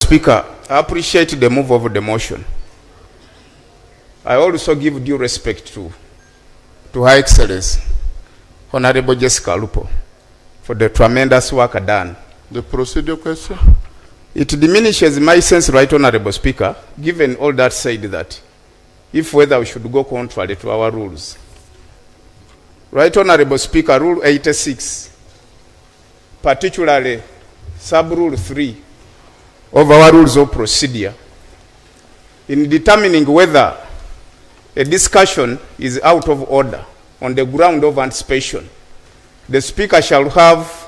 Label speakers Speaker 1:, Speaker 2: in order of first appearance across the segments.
Speaker 1: Speaker, I appreciate the move of the motion. I also give due respect to Her Excellency, Honorable Jessica Lupo, for the tremendous work done.
Speaker 2: The procedure question?
Speaker 1: It diminishes my sense, Right Honorable Speaker, given all that said, that if whether we should go contrary to our rules. Right Honorable Speaker, Rule 86, particularly Sub-Rule 3 of our Rules of Procedure, in determining whether a discussion is out of order on the ground of anticipation, the Speaker shall have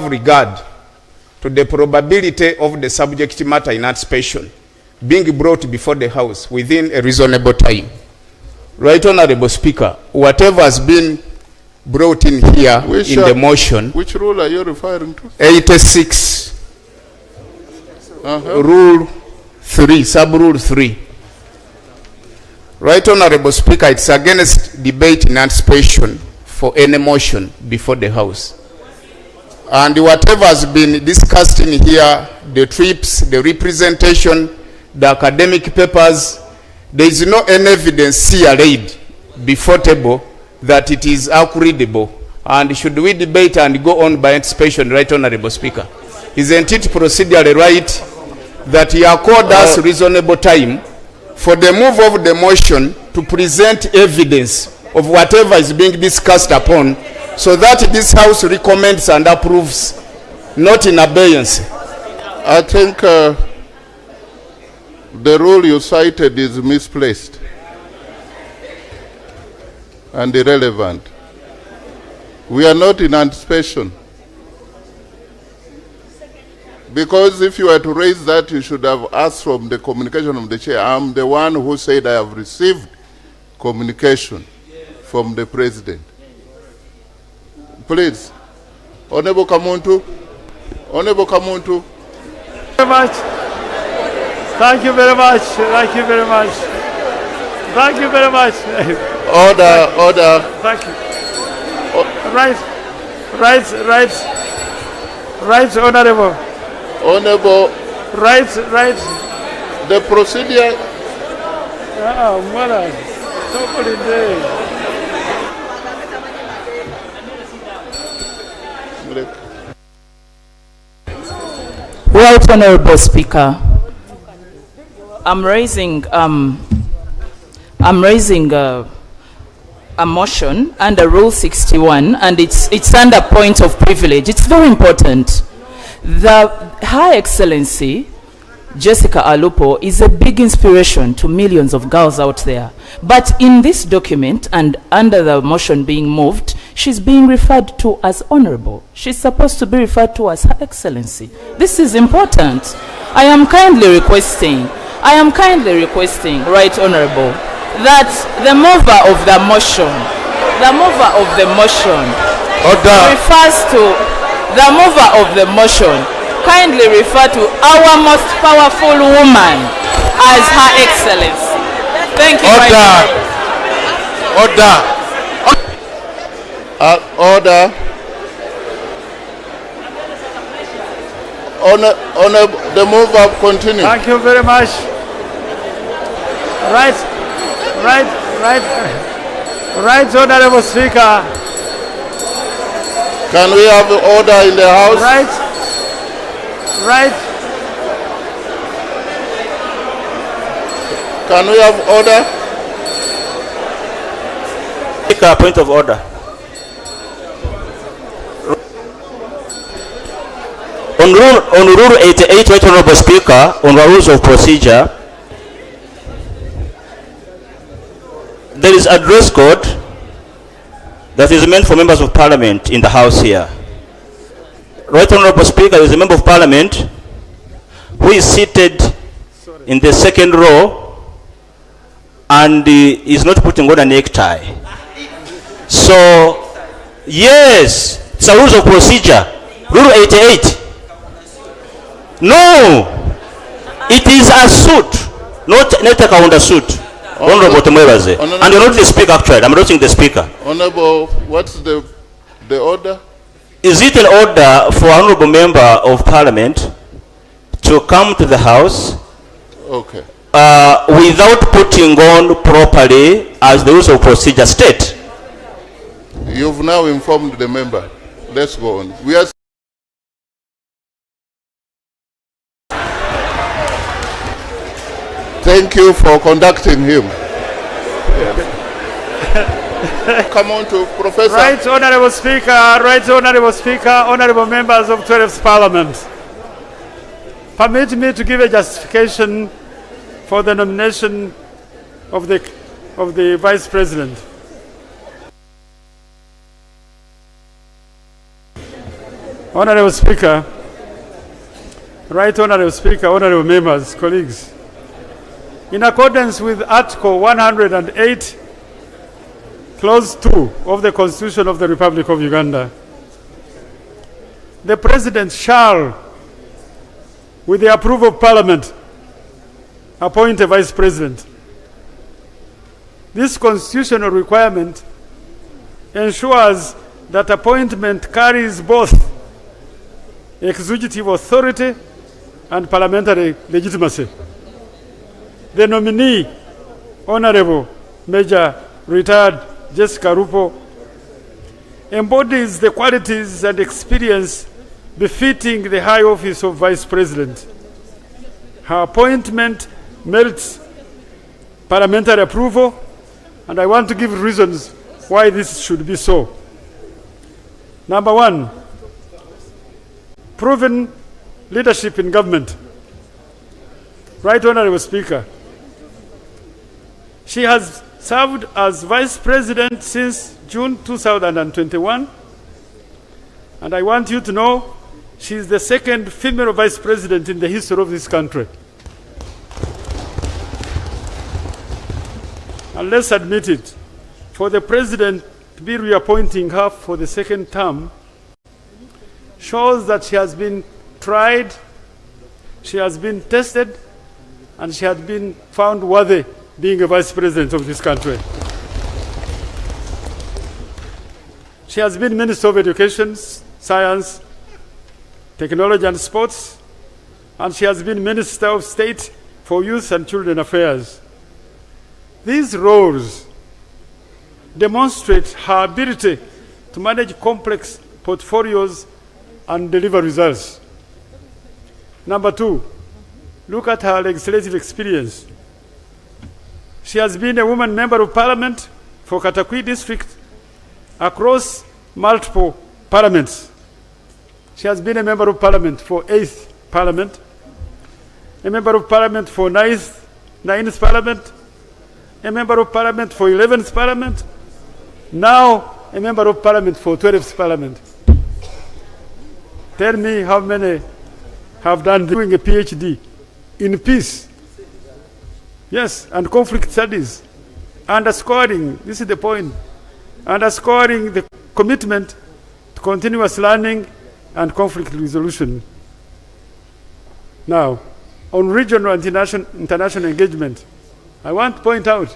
Speaker 1: regard to the probability of the subject matter in anticipation being brought before the House within a reasonable time. Right Honorable Speaker, whatever has been brought in here in the motion.
Speaker 2: Which rule are you referring to?
Speaker 1: 86, Rule 3, Sub-Rule 3. Right Honorable Speaker, it's against debate in anticipation for any motion before the House. And whatever has been discussed in here, the trips, the representation, the academic papers, there is no any evidence here laid before table that it is credible. And should we debate and go on by anticipation, Right Honorable Speaker? Isn't it procedurally right that he accord us reasonable time for the move of the motion to present evidence of whatever is being discussed upon, so that this House recommends and approves, not in abeyance?
Speaker 2: I think the rule you cited is misplaced and irrelevant. We are not in anticipation. Because if you were to raise that, you should have asked from the communication of the chair. I'm the one who said I have received communication from the president. Please, Honorable Kamuntu. Honorable Kamuntu.
Speaker 3: Very much. Thank you very much. Thank you very much. Thank you very much.
Speaker 2: Order, order.
Speaker 3: Thank you. Right, Honorable.
Speaker 2: Honorable.
Speaker 3: Right.
Speaker 2: The procedure.
Speaker 4: Right Honorable Speaker, I'm raising a motion under Rule 61, and it's under point of privilege. It's very important. The Her Excellency Jessica Alupo is a big inspiration to millions of girls out there. But in this document, and under the motion being moved, she's being referred to as honorable. She's supposed to be referred to as Her Excellency. This is important. I am kindly requesting, Right Honorable, that the mover of the motion refers to the mover of the motion. Kindly refer to our most powerful woman as Her Excellency. Thank you.
Speaker 2: Order. Honor, the mover continue.
Speaker 3: Thank you very much. Right, Honorable Speaker.
Speaker 2: Can we have order in the House?
Speaker 3: Right.
Speaker 2: Can we have order?
Speaker 5: Speaker, point of order. On Rule 88, Right Honorable Speaker, on the rules of procedure, there is a dress code that is meant for members of Parliament in the House here. Right Honorable Speaker, there is a member of Parliament who is seated in the second row and is not putting on a necktie. So, yes, it's a rules of procedure. Rule 88. No, it is a suit, not a suit. Honorable Tumwebaze. And you're not the speaker actually, I'm not the speaker.
Speaker 2: Honorable, what's the order?
Speaker 5: Is it an order for Honorable Member of Parliament to come to the house
Speaker 2: Okay.
Speaker 5: without putting on properly as the rules of procedure state.
Speaker 2: You've now informed the member. Let's go on. We are. Thank you for conducting him. Come on to Professor.
Speaker 3: Right, Honorable Speaker, Honorable members of 12th Parliament. Permit me to give a justification for the nomination of the Vice President. Honorable Speaker, Honorable members, colleagues. In accordance with Article 108, Clause 2 of the Constitution of the Republic of Uganda, the President shall, with the approval of Parliament, appoint a Vice President. This constitutional requirement ensures that appointment carries both executive authority and parliamentary legitimacy. The nominee, Honorable Major Retired Jessica Rupo, embodies the qualities and experience befitting the high office of Vice President. Her appointment merits parliamentary approval, and I want to give reasons why this should be so. Number one, proven leadership in government. Right Honorable Speaker, she has served as Vice President since June 2021, and I want you to know she is the second female Vice President in the history of this country. And let's admit it, for the President to be reappointing her for the second term shows that she has been tried, she has been tested, and she has been found worthy being a Vice President of this country. She has been Minister of Education, Science, Technology and Sports, and she has been Minister of State for Youth and Children Affairs. These roles demonstrate her ability to manage complex portfolios and deliver results. Number two, look at her legislative experience. She has been a woman member of Parliament for Katakwi District across multiple parliaments. She has been a member of Parliament for 8th Parliament, a member of Parliament for 9th Parliament, a member of Parliament for 11th Parliament, now a member of Parliament for 12th Parliament. Tell me how many have done doing a PhD in peace. Yes, and conflict studies, underscoring, this is the point, underscoring the commitment to continuous learning and conflict resolution. Now, on regional and international engagement, I want to point out,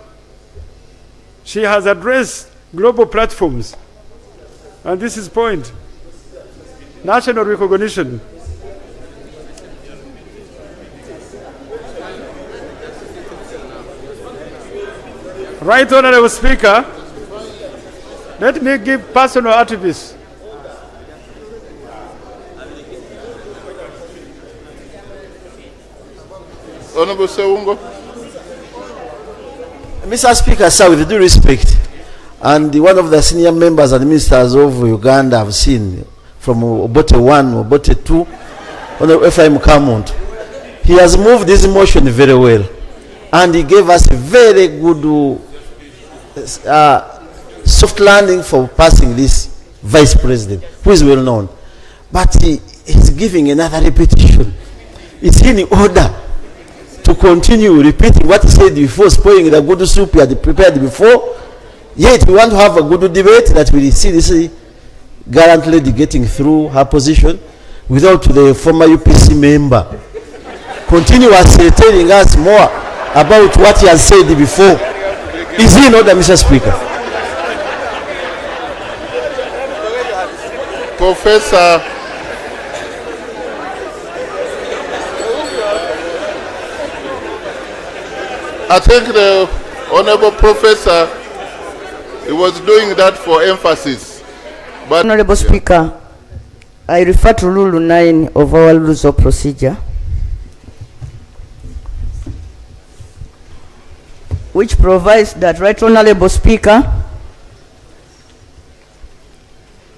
Speaker 3: she has addressed global platforms, and this is point, national recognition. Right Honorable Speaker, let me give personal attributes.
Speaker 2: Honorable Sewungo.
Speaker 6: Mr. Speaker, sir, with due respect, and one of the senior members and ministers of Uganda have seen from Obote 1, Obote 2, Honorable Ephraim Kamont, he has moved this motion very well, and he gave us a very good soft landing for passing this Vice President, who is well known. But he is giving another repetition. It's in order to continue repeating what he said before, spoiling the good soup he had prepared before. Yet we want to have a good debate that we see this gallant lady getting through her position without the former UPC member continuously telling us more about what he has said before. Is he in order, Mr. Speaker?
Speaker 2: Professor I think the Honorable Professor, he was doing that for emphasis. But
Speaker 7: Honorable Speaker, I refer to Rule 9 of our Rules of Procedure, which provides that, Right Honorable Speaker,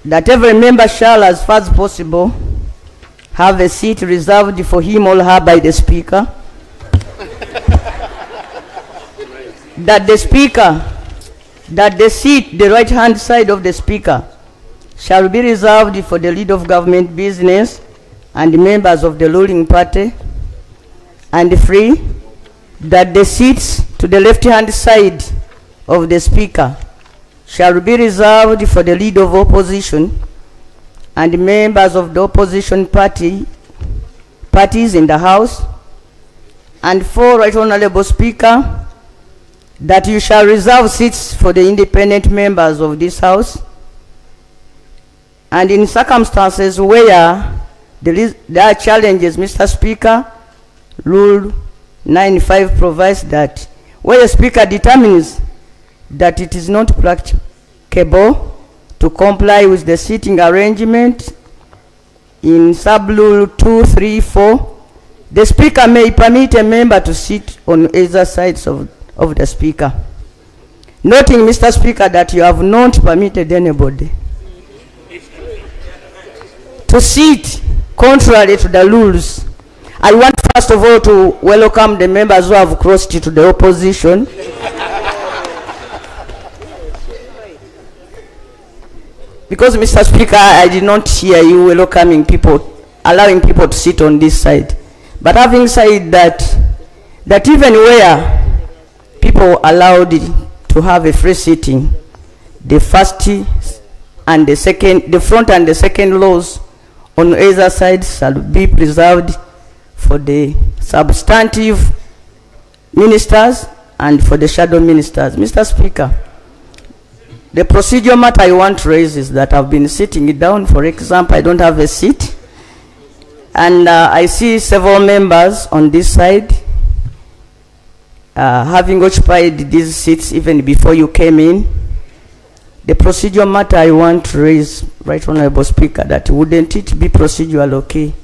Speaker 7: that every member shall, as far as possible, have a seat reserved for him or her by the Speaker. That the seat, the right-hand side of the Speaker, shall be reserved for the lead of government business and the members of the ruling party, and free, that the seats to the left-hand side of the Speaker shall be reserved for the lead of opposition and members of the opposition parties in the House, and for, Right Honorable Speaker, that you shall reserve seats for the independent members of this House, and in circumstances where there are challenges, Mr. Speaker, Rule 9(5) provides that where the Speaker determines that it is not practicable to comply with the seating arrangement in sub-rule 2, 3, 4, the Speaker may permit a member to sit on either sides of the Speaker. Noting, Mr. Speaker, that you have not permitted anybody to sit contrary to the rules. I want first of all to welcome the members who have crossed to the opposition. Because, Mr. Speaker, I did not hear you welcoming people, allowing people to sit on this side. But having said that even where people allowed to have a free sitting, the first and the second, the front and the second rows on either side shall be preserved for the substantive ministers and for the shadow ministers. Mr. Speaker, the procedure matter I want to raise is that I've been sitting down. For example, I don't have a seat, and I see several members on this side having occupied these seats even before you came in. The procedure matter I want to raise, Right Honorable Speaker, that wouldn't it be procedural okay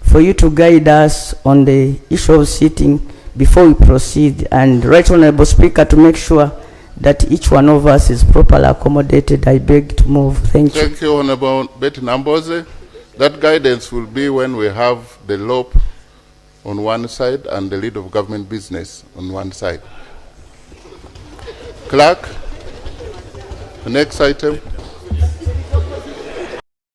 Speaker 7: for you to guide us on the issue of seating before we proceed, and, Right Honorable Speaker, to make sure that each one of us is properly accommodated? I beg to move. Thank you.
Speaker 2: thank you, Honorable Betty Namboze. That guidance will be when we have the LOP on one side and the lead of government business on one side. Clerk, the next item.